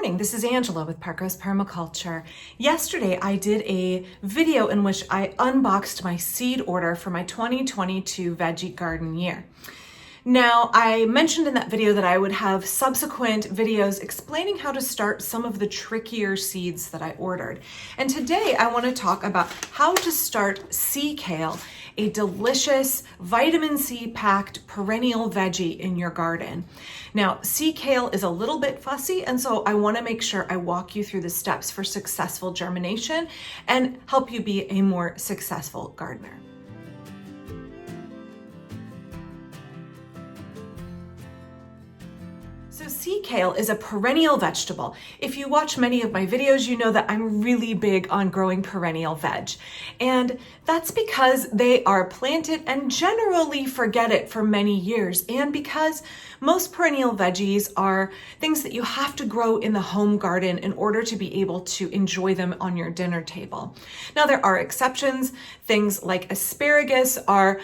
morning, this is Angela with Parkos Permaculture. Yesterday I did a video in which I unboxed my seed order for my 2022 veggie garden year. Now, I mentioned in that video that I would have subsequent videos explaining how to start some of the trickier seeds that I ordered. And today I want to talk about how to start sea kale, a delicious vitamin C packed perennial veggie in your garden. Now, sea kale is a little bit fussy, and so I want to make sure I walk you through the steps for successful germination and help you be a more successful gardener. So sea kale is a perennial vegetable. If you watch many of my videos, you know that I'm really big on growing perennial veg. And that's because they are planted and generally forget it for many years. And because most perennial veggies are things that you have to grow in the home garden in order to be able to enjoy them on your dinner table. Now, there are exceptions. Things like asparagus are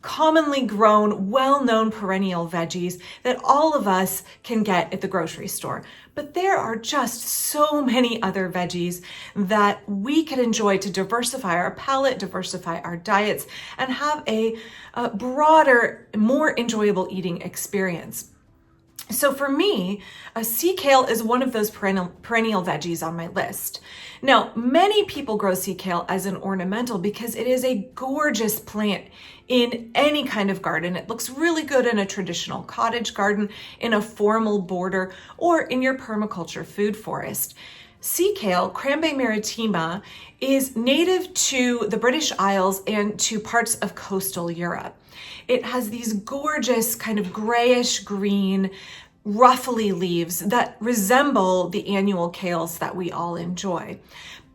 commonly grown, well-known perennial veggies that all of us can get at the grocery store. But there are just so many other veggies that we can enjoy to diversify our palate, diversify our diets, and have a broader, more enjoyable eating experience. So for me, sea kale is one of those perennial veggies on my list. Now, many people grow sea kale as an ornamental because it is a gorgeous plant in any kind of garden. It looks really good in a traditional cottage garden, in a formal border, or in your permaculture food forest. Sea kale, Crambe maritima, is native to the British Isles and to parts of coastal Europe. It has these gorgeous kind of grayish green, ruffly leaves that resemble the annual kales that we all enjoy.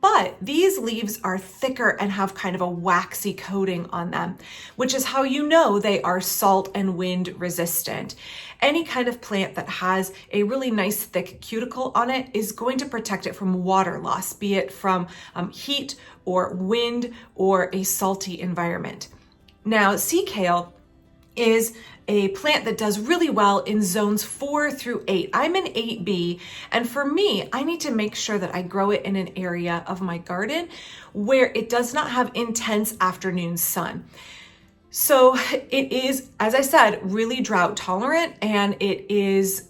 But these leaves are thicker and have kind of a waxy coating on them, which is how you know they are salt and wind resistant. Any kind of plant that has a really nice thick cuticle on it is going to protect it from water loss, be it from heat or wind or a salty environment. Now, sea kale is a plant that does really well in zones 4 through 8. I'm in 8B, and for me, I need to make sure that I grow it in an area of my garden where it does not have intense afternoon sun. So it is, as I said, really drought tolerant, and it is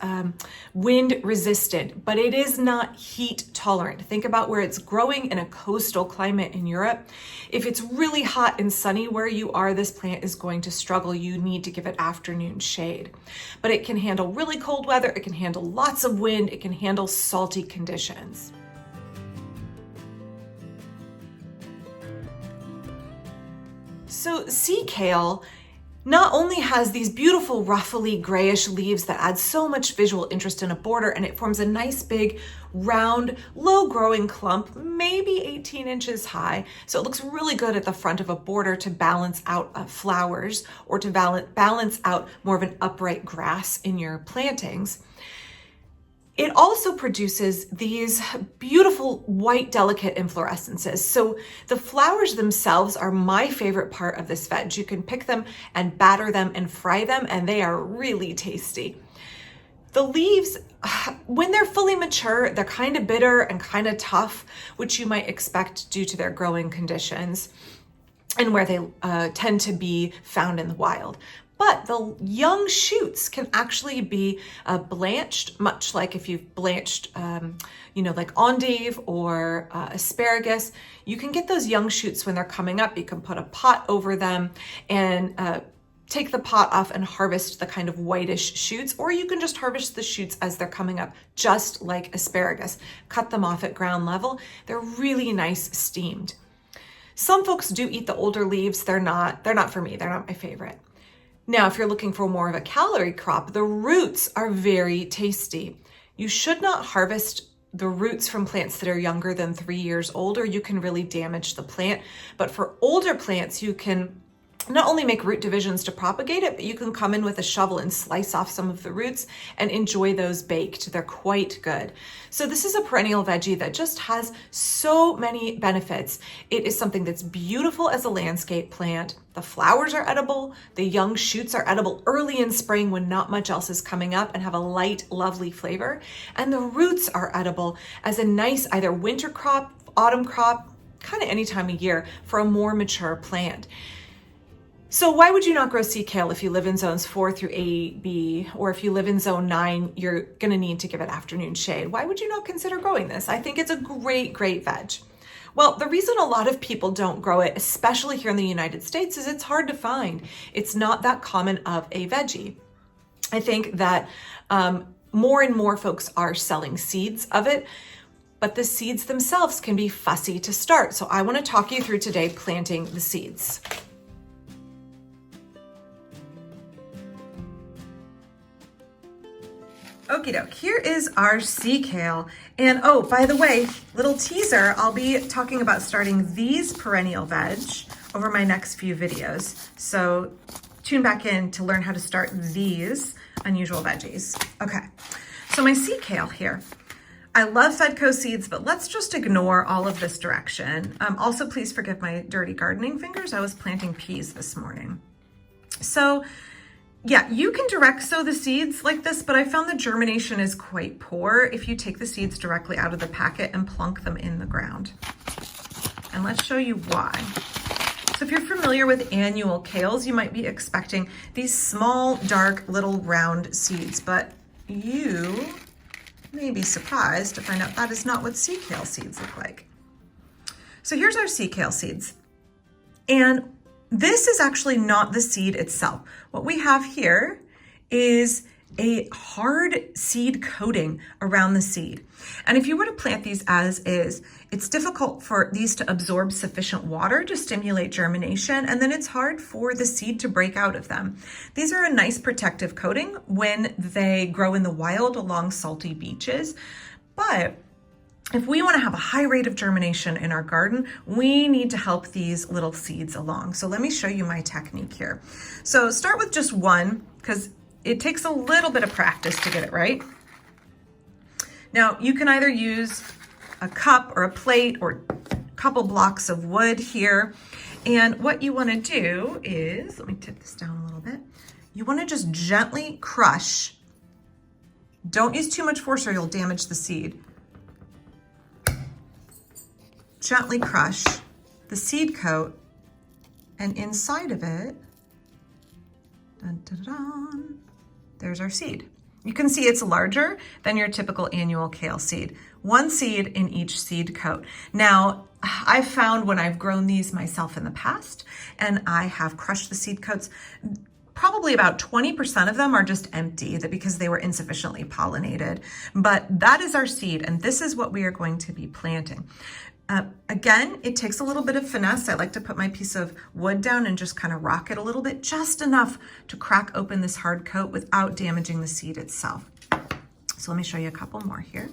wind resistant, but it is not heat tolerant. Think about where it's growing in a coastal climate in Europe. If it's really hot and sunny where you are, this plant is going to struggle. You need to give it afternoon shade. But it can handle really cold weather. It can handle lots of wind. It can handle salty conditions. So sea kale not only has these beautiful ruffly grayish leaves that add so much visual interest in a border, and it forms a nice big round low growing clump, maybe 18 inches high. So it looks really good at the front of a border to balance out flowers or to balance out more of an upright grass in your plantings. It also produces these beautiful white, delicate inflorescences. So the flowers themselves are my favorite part of this veg. You can pick them and batter them and fry them, and they are really tasty. The leaves, when they're fully mature, they're kind of bitter and kind of tough, which you might expect due to their growing conditions and where they tend to be found in the wild. But the young shoots can actually be blanched, much like if you've blanched, like endive or asparagus. You can get those young shoots when they're coming up. You can put a pot over them and take the pot off and harvest the kind of whitish shoots, or you can just harvest the shoots as they're coming up, just like asparagus. Cut them off at ground level. They're really nice steamed. Some folks do eat the older leaves. They're not for me. They're not my favorite. Now, if you're looking for more of a calorie crop, the roots are very tasty. You should not harvest the roots from plants that are younger than 3 years old, or you can really damage the plant. But for older plants, you can not only make root divisions to propagate it, but you can come in with a shovel and slice off some of the roots and enjoy those baked. They're quite good. So this is a perennial veggie that just has so many benefits. It is something that's beautiful as a landscape plant. The flowers are edible. The young shoots are edible early in spring when not much else is coming up and have a light, lovely flavor. And the roots are edible as a nice either winter crop, autumn crop, kind of any time of year for a more mature plant. So why would you not grow sea kale if you live in zones 4 through 8B, or if you live in zone 9, you're gonna need to give it afternoon shade. Why would you not consider growing this? I think it's a great, great veg. Well, the reason a lot of people don't grow it, especially here in the United States, is it's hard to find. It's not that common of a veggie. I think that more and more folks are selling seeds of it, but the seeds themselves can be fussy to start. So I wanna talk you through today planting the seeds. Okie doke, here is our sea kale. And oh, by the way, little teaser, I'll be talking about starting these perennial veg over my next few videos. So tune back in to learn how to start these unusual veggies. Okay, so my sea kale here. I love Fedco seeds, but let's just ignore all of this direction. Also, please forgive my dirty gardening fingers. I was planting peas this morning. So yeah, you can direct sow the seeds like this, but I found the germination is quite poor if you take the seeds directly out of the packet and plunk them in the ground. And let's show you why. So if you're familiar with annual kales, you might be expecting these small, dark, little round seeds, but you may be surprised to find out that is not what sea kale seeds look like. So here's our sea kale seeds. And this is actually not the seed itself. What we have here is a hard seed coating around the seed. And if you were to plant these as is, it's difficult for these to absorb sufficient water to stimulate germination, and then it's hard for the seed to break out of them. These are a nice protective coating when they grow in the wild along salty beaches, but if we want to have a high rate of germination in our garden, we need to help these little seeds along. So let me show you my technique here. So start with just one, because it takes a little bit of practice to get it right. Now you can either use a cup or a plate or a couple blocks of wood here. And what you want to do is, let me tip this down a little bit. You want to just gently crush. Don't use too much force or you'll damage the seed. Gently crush the seed coat, and inside of it, dun, dun, dun, there's our seed. You can see it's larger than your typical annual kale seed. One seed in each seed coat. Now, I've found when I've grown these myself in the past, and I have crushed the seed coats, probably about 20% of them are just empty because they were insufficiently pollinated. But that is our seed, and this is what we are going to be planting. Again, it takes a little bit of finesse. I like to put my piece of wood down and just kind of rock it a little bit, just enough to crack open this hard coat without damaging the seed itself. So let me show you a couple more here.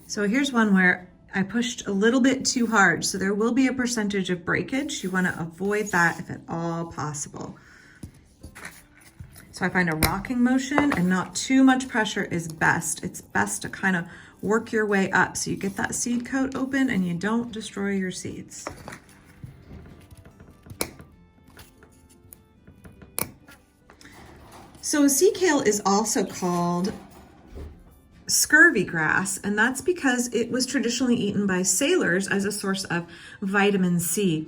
So here's one where I pushed a little bit too hard, so there will be a percentage of breakage. You want to avoid that if at all possible. So I find a rocking motion and not too much pressure is best. It's best to kind of work your way up so you get that seed coat open and you don't destroy your seeds. So sea kale is also called scurvy grass, and that's because it was traditionally eaten by sailors as a source of vitamin C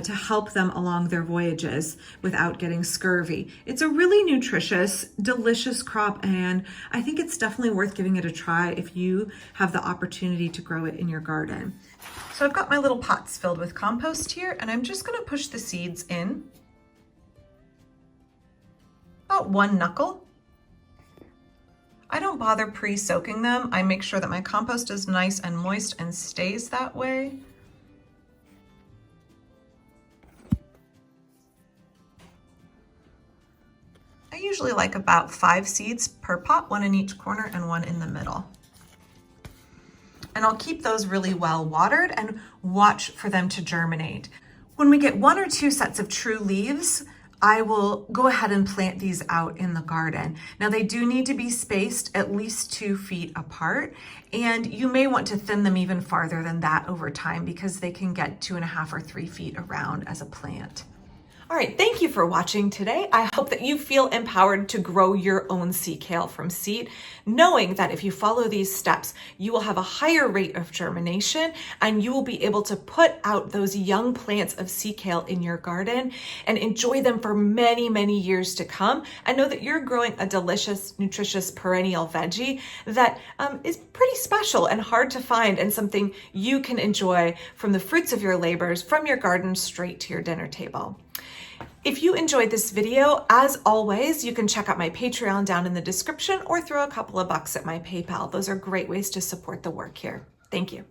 to help them along their voyages without getting scurvy. It's a really nutritious, delicious crop, and I think it's definitely worth giving it a try if you have the opportunity to grow it in your garden. So I've got my little pots filled with compost here, and I'm just going to push the seeds in about 1 knuckle. I don't bother pre-soaking them. I make sure that my compost is nice and moist and stays that way. I usually like about 5 seeds per pot, 1 in each corner and 1 in the middle. And I'll keep those really well watered and watch for them to germinate. When we get 1 or 2 sets of true leaves, I will go ahead and plant these out in the garden. Now they do need to be spaced at least 2 feet apart, and you may want to thin them even farther than that over time because they can get 2.5 or 3 feet around as a plant. All right, thank you for watching today. I hope that you feel empowered to grow your own sea kale from seed, knowing that if you follow these steps, you will have a higher rate of germination and you will be able to put out those young plants of sea kale in your garden and enjoy them for many, many years to come. And know that you're growing a delicious, nutritious perennial veggie that is pretty special and hard to find, and something you can enjoy from the fruits of your labors from your garden straight to your dinner table. If you enjoyed this video, as always, you can check out my Patreon down in the description or throw a couple of bucks at my PayPal. Those are great ways to support the work here. Thank you.